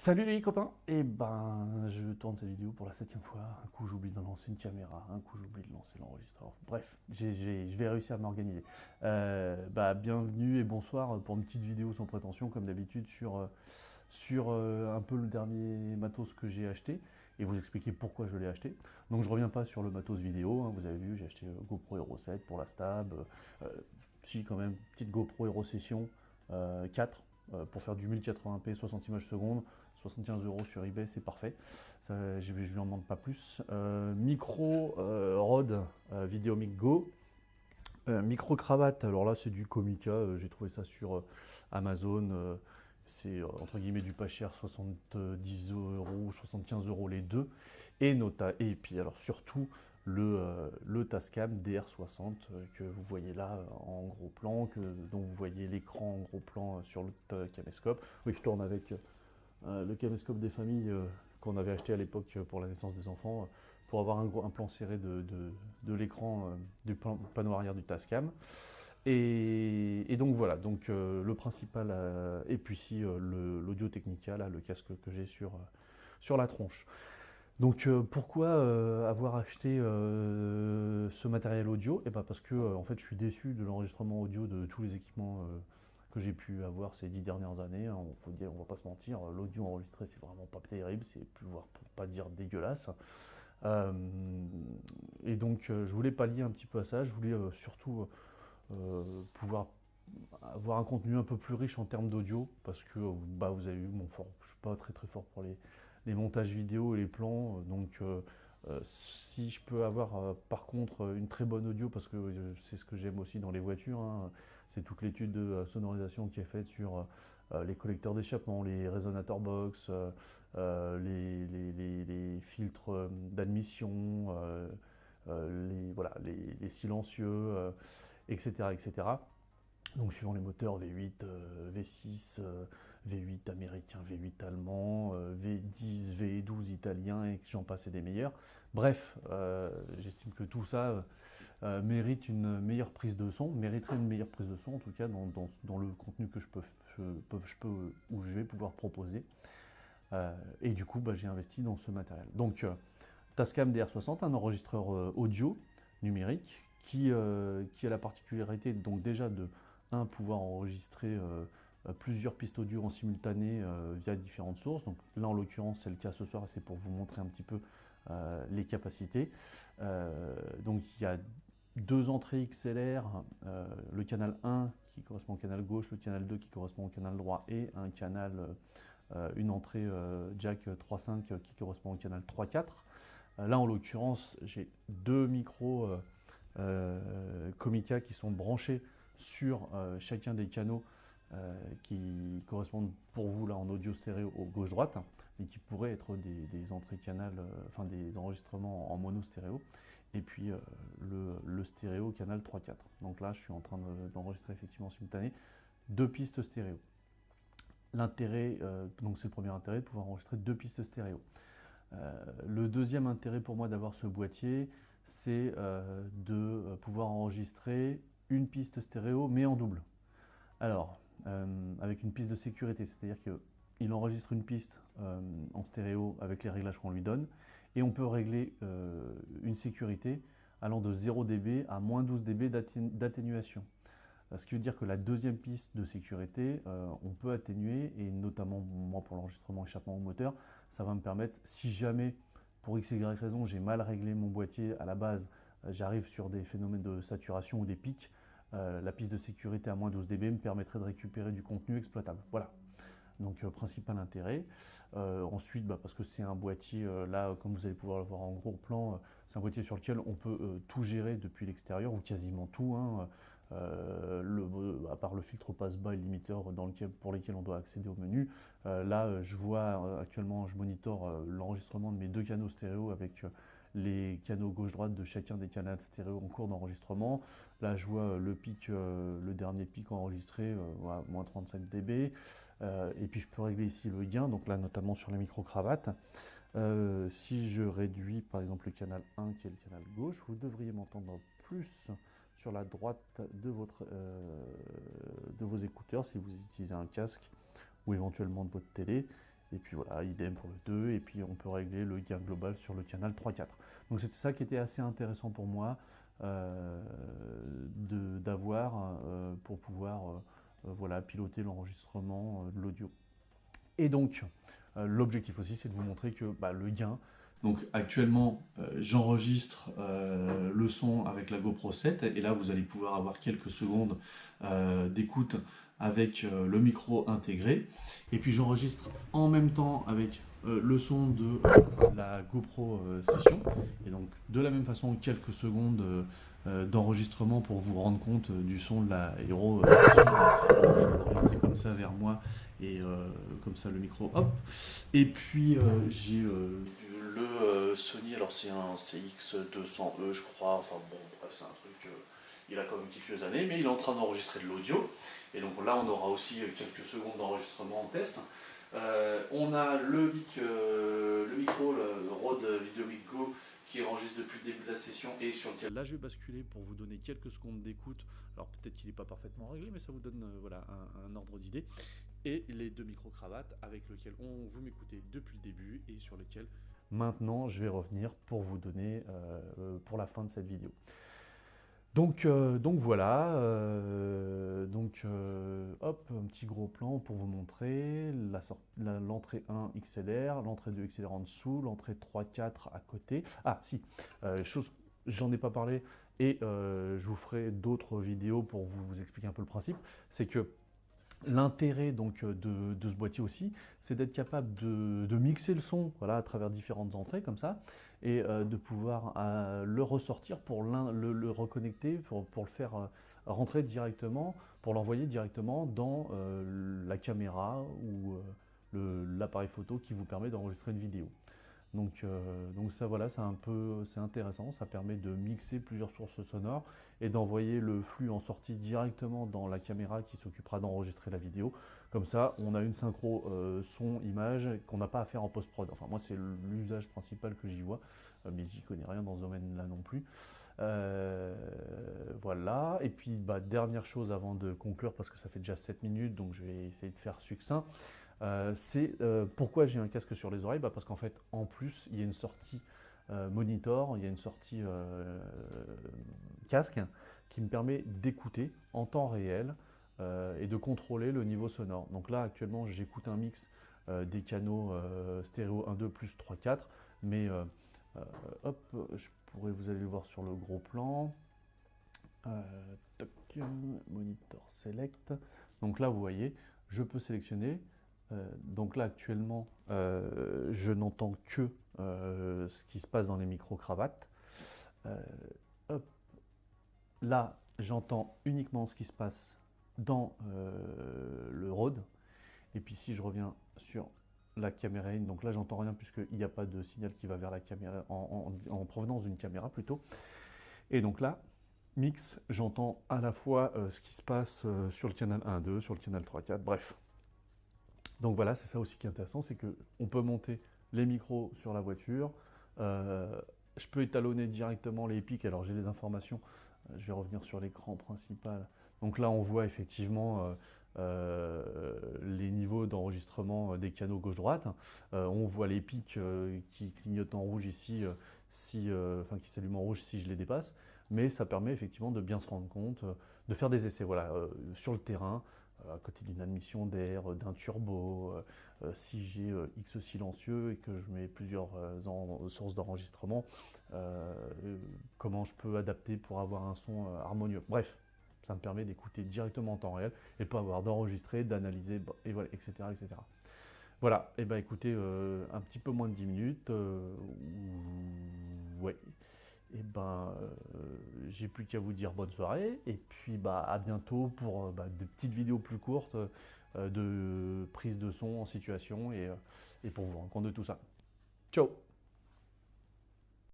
Salut les copains. Et ben je tourne cette vidéo pour la 7e fois. Un coup j'oublie de lancer une caméra, un coup j'oublie de lancer l'enregistreur. Bref, je vais réussir à m'organiser. Bienvenue et bonsoir pour une petite vidéo sans prétention comme d'habitude sur un peu le dernier matos que j'ai acheté et vous expliquer pourquoi je l'ai acheté. Donc je reviens pas sur le matos vidéo, hein, vous avez vu, j'ai acheté GoPro Hero 7 pour la stab. Si quand même, petite GoPro Hero Session 4 pour faire du 1080p 60 images secondes, 75 € sur eBay, c'est parfait. Ça, je lui en demande pas plus. Micro Rode Videomic Go. Micro cravate, alors là c'est du Comica, j'ai trouvé ça sur Amazon. C'est entre guillemets du pas cher, 70 €, 75 € les deux. Et puis alors surtout le Tascam DR60 que vous voyez là en gros plan, dont vous voyez l'écran en gros plan sur le caméscope. Oui, je tourne avec le caméscope des familles qu'on avait acheté à l'époque pour la naissance des enfants, pour avoir un plan serré de l'écran du panneau arrière du Tascam. Et donc voilà, donc le principal, et puis ici l'Audio Technica, là, le casque que j'ai sur la tronche. Donc pourquoi avoir acheté ce matériel audio? Et ben parce que en fait je suis déçu de l'enregistrement audio de tous les équipements que j'ai pu avoir ces 10 dernières années, hein. Faut dire, on va pas se mentir, l'audio enregistré c'est vraiment pas terrible, c'est plus voire pour pas dire dégueulasse. Euh, et donc je voulais pallier un petit peu à ça, je voulais surtout pouvoir avoir un contenu un peu plus riche en termes d'audio, parce que vous avez vu mon fort, je suis pas très fort pour les montages vidéo et les plans, donc si je peux avoir par contre une très bonne audio, parce que c'est ce que j'aime aussi dans les voitures, hein, c'est toute l'étude de sonorisation qui est faite sur les collecteurs d'échappement, les résonateurs box, les filtres d'admission, voilà, les silencieux, etc., etc. Donc suivant les moteurs V8, V6, V8 américain, V8 allemand, V10, V12 italien et que j'en passe et des meilleurs. Bref, j'estime que tout ça mérite une meilleure prise de son, mériterait une meilleure prise de son en tout cas dans le contenu que où je vais pouvoir proposer. Et du coup, j'ai investi dans ce matériel. Donc Tascam DR60, un enregistreur audio numérique qui a la particularité donc déjà de pouvoir enregistrer plusieurs pistes audio en simultané via différentes sources. Donc là en l'occurrence c'est le cas ce soir, c'est pour vous montrer un petit peu les capacités. Donc il y a deux entrées XLR, le canal 1 qui correspond au canal gauche, le canal 2 qui correspond au canal droit et une entrée jack 3.5 qui correspond au canal 3.4. Là en l'occurrence j'ai deux micros Comica qui sont branchés sur chacun des canaux qui correspondent pour vous là en audio stéréo au gauche-droite, mais qui pourraient être des entrées canal, enfin des enregistrements en mono stéréo, et puis le stéréo canal 3.4. Donc là je suis en train d'enregistrer effectivement en simultané deux pistes stéréo. L'intérêt, donc c'est le premier intérêt, de pouvoir enregistrer deux pistes stéréo. Le deuxième intérêt pour moi d'avoir ce boîtier, c'est de pouvoir enregistrer une piste stéréo mais en double. Alors, avec une piste de sécurité, c'est-à-dire qu'il enregistre une piste en stéréo avec les réglages qu'on lui donne, et on peut régler une sécurité allant de 0 dB à moins 12 dB d'atténuation. Ce qui veut dire que la deuxième piste de sécurité, on peut atténuer, et notamment moi pour l'enregistrement échappement au moteur, ça va me permettre, si jamais pour x, y raison, j'ai mal réglé mon boîtier à la base, j'arrive sur des phénomènes de saturation ou des pics, la piste de sécurité à moins 12 dB me permettrait de récupérer du contenu exploitable. Voilà. Donc principal intérêt. Ensuite, parce que c'est un boîtier, là comme vous allez pouvoir le voir en gros plan, c'est un boîtier sur lequel on peut tout gérer depuis l'extérieur, ou quasiment tout, hein, à part le filtre passe-bas et le limiteur pour lesquels on doit accéder au menu. Là je vois actuellement, je monitore l'enregistrement de mes deux canaux stéréo avec les canaux gauche-droite de chacun des canaux stéréo en cours d'enregistrement. Là je vois le dernier pic enregistré, voilà, moins 35 dB. Et puis je peux régler ici le gain, donc là notamment sur la micro-cravate. Si je réduis par exemple le canal 1 qui est le canal gauche, vous devriez m'entendre plus sur la droite de vos écouteurs si vous utilisez un casque ou éventuellement de votre télé. Et puis voilà, idem pour le 2, et puis on peut régler le gain global sur le canal 3-4. Donc c'était ça qui était assez intéressant pour moi d'avoir pour pouvoir voilà, piloter l'enregistrement de l'audio. Et donc, l'objectif aussi, c'est de vous montrer que le gain. Donc actuellement, j'enregistre le son avec la GoPro 7 et là vous allez pouvoir avoir quelques secondes d'écoute avec le micro intégré. Et puis j'enregistre en même temps avec le son de la GoPro Session. Et donc de la même façon, quelques secondes d'enregistrement pour vous rendre compte du son de la Hero Session. Je vais l'orienter comme ça vers moi et comme ça le micro, hop. Et puis j'ai le Sony, alors c'est un CX200E je crois, enfin bon, bref, c'est un truc, il a quand même quelques années, mais il est en train d'enregistrer de l'audio. Et donc là, on aura aussi quelques secondes d'enregistrement en test. On a le micro, le Rode VideoMic Go, qui enregistre depuis le début de la session et sur lequel là je vais basculer pour vous donner quelques secondes d'écoute. Alors peut-être qu'il n'est pas parfaitement réglé, mais ça vous donne voilà, un ordre d'idée. Et les deux micro-cravates avec lesquels vous m'écoutez depuis le début et sur lesquels maintenant je vais revenir pour vous donner pour la fin de cette vidéo. Donc voilà, hop, un petit gros plan pour vous montrer l'entrée 1 XLR, l'entrée 2 XLR en dessous, l'entrée 3-4 à côté. Ah si, j'en ai pas parlé et je vous ferai d'autres vidéos pour vous expliquer un peu le principe, c'est que l'intérêt donc de ce boîtier aussi, c'est d'être capable de mixer le son voilà, à travers différentes entrées comme ça, et de pouvoir le ressortir pour le reconnecter, pour le faire rentrer directement, pour l'envoyer directement dans la caméra ou l'appareil photo qui vous permet d'enregistrer une vidéo. Donc ça voilà, c'est intéressant, ça permet de mixer plusieurs sources sonores et d'envoyer le flux en sortie directement dans la caméra qui s'occupera d'enregistrer la vidéo. Comme ça, on a une synchro son-image qu'on n'a pas à faire en post-prod. Enfin moi c'est l'usage principal que j'y vois, mais j'y connais rien dans ce domaine-là non plus. Voilà, et puis dernière chose avant de conclure, parce que ça fait déjà 7 minutes, donc je vais essayer de faire succinct. C'est pourquoi j'ai un casque sur les oreilles, parce qu'en fait en plus il y a une sortie monitor, il y a une sortie casque qui me permet d'écouter en temps réel et de contrôler le niveau sonore. Donc là actuellement j'écoute un mix des canaux stéréo 1, 2 plus 3, 4, mais hop, vous allez le voir sur le gros plan. Toc, monitor select. Donc là vous voyez, je peux sélectionner. Donc là actuellement je n'entends que ce qui se passe dans les micro-cravates. Hop. Là j'entends uniquement ce qui se passe dans le Rode. Et puis si je reviens sur la caméra in, donc là j'entends rien puisqu'il n'y a pas de signal qui va vers la caméra en provenance d'une caméra plutôt. Et donc là mix, j'entends à la fois ce qui se passe sur le canal 1, 2, sur le canal 3, 4, bref. Donc voilà, c'est ça aussi qui est intéressant, c'est qu'on peut monter les micros sur la voiture, je peux étalonner directement les pics, alors j'ai les informations, je vais revenir sur l'écran principal. Donc là on voit effectivement les niveaux d'enregistrement des canaux gauche-droite, on voit les pics qui clignotent en rouge ici, qui s'allument en rouge si je les dépasse, mais ça permet effectivement de bien se rendre compte, de faire des essais voilà, sur le terrain, à côté d'une admission d'air, d'un turbo, si j'ai X silencieux et que je mets plusieurs sources d'enregistrement, comment je peux adapter pour avoir un son harmonieux. Bref, ça me permet d'écouter directement en temps réel et pas avoir d'enregistrer, d'analyser, et voilà, etc., etc. Voilà, et écoutez, un petit peu moins de 10 minutes, ouais. Et j'ai plus qu'à vous dire bonne soirée et puis à bientôt pour de petites vidéos plus courtes de prise de son en situation et pour vous rendre compte de tout ça. Ciao!